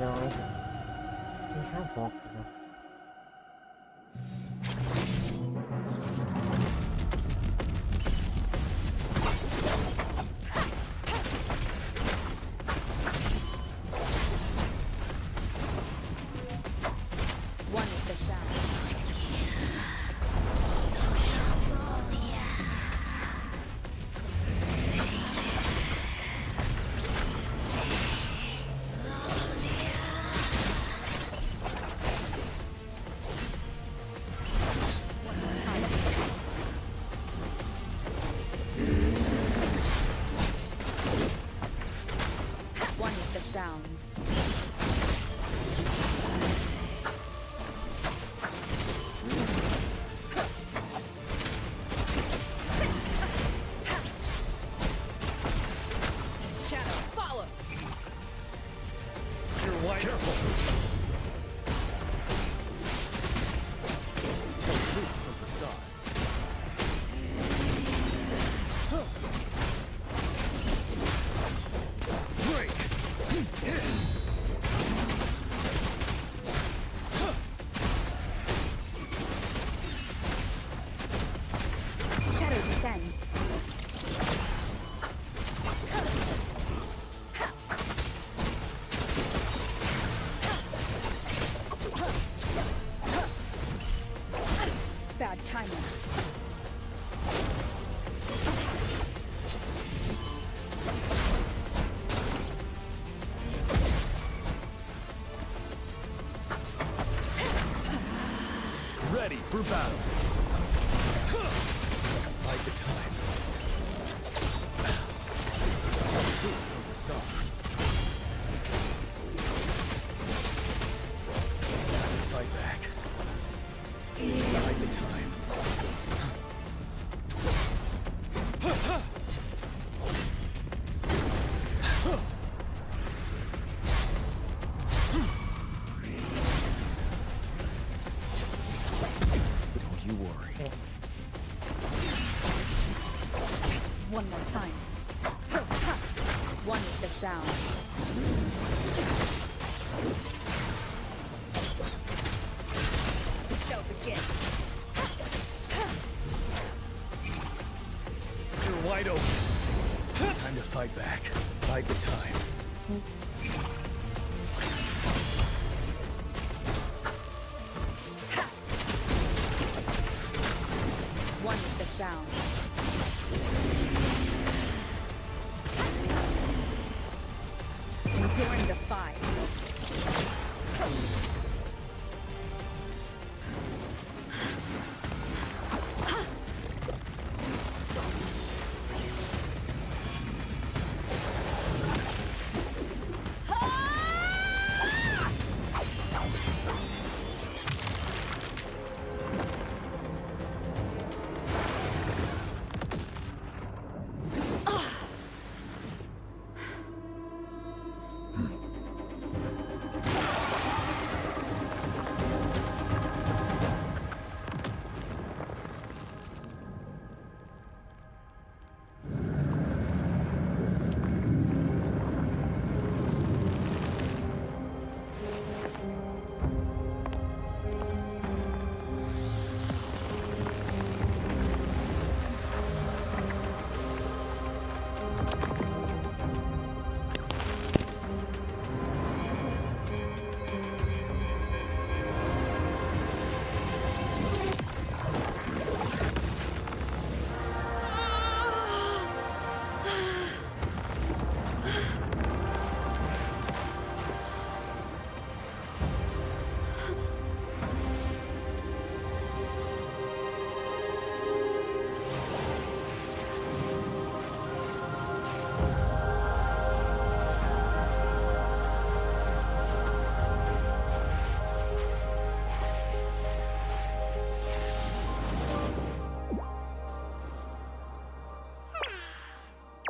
rồi. Đi hát vọt rồi. One with the sound. One with the sounds. Shadow, follow. You're wide. Careful. Tell truth from facade. Break. Shadow descends. Bad timing. Ready for battle. Bide the time. Tell truth from facade. Fight back. Bide the time. Don't you worry. One more time. One with the sound. The show begins. You're wide open. Time to fight back. Bide the time. One with the sound. Endure and defy.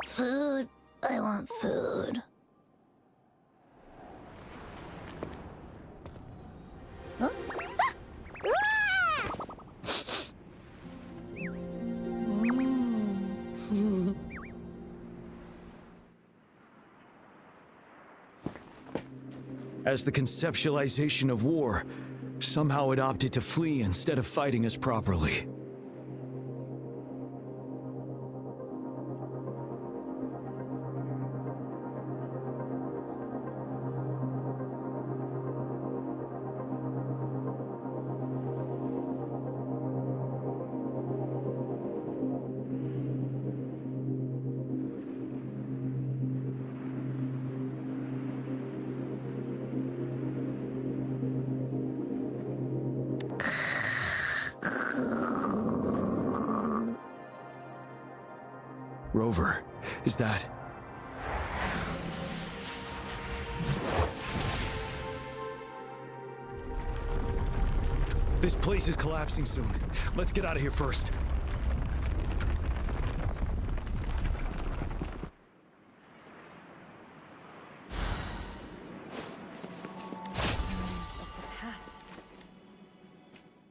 Food. I want food. Huh? has the conceptualization of war. Somehow it opted to flee instead of fighting us properly. Rover, is that... This place is collapsing soon. Let's get out of here first.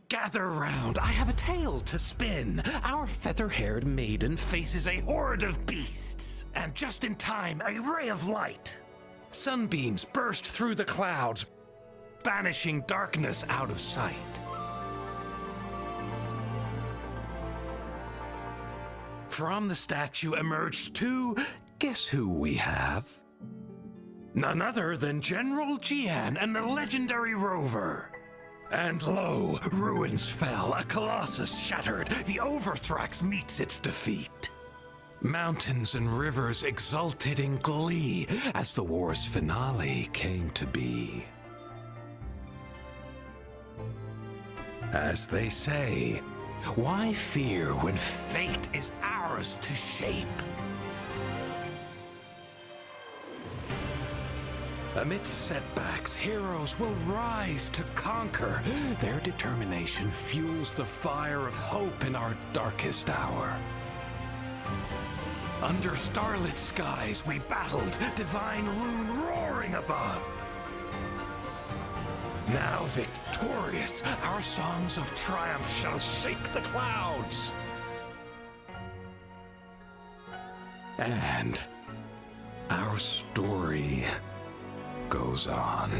Gather round, I have a tale to spin. Our feather-haired maiden faces a horde of beasts. And just in time, a ray of light. Sunbeams burst through the clouds, banishing darkness out of sight. From the statue emerged two... Guess who we have? None other than General Jian and the legendary Rover. And lo, ruins fell, a colossus shattered, the Overthrax meets its defeat. Mountains and rivers exulted in glee as the war's finale came to be. As they say, why fear when fate is ours to shape? Amidst setbacks, heroes will rise to conquer. Their determination fuels the fire of hope in our darkest hour. Under starlit skies we battled, divine rune roaring above. Now victorious, our songs of triumph shall shake the clouds. And our story goes on.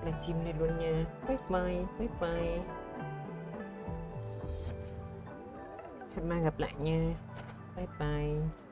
Livestream này luôn nha. Bye bye, bye bye. Hẹn mai gặp lại nha. Bye bye.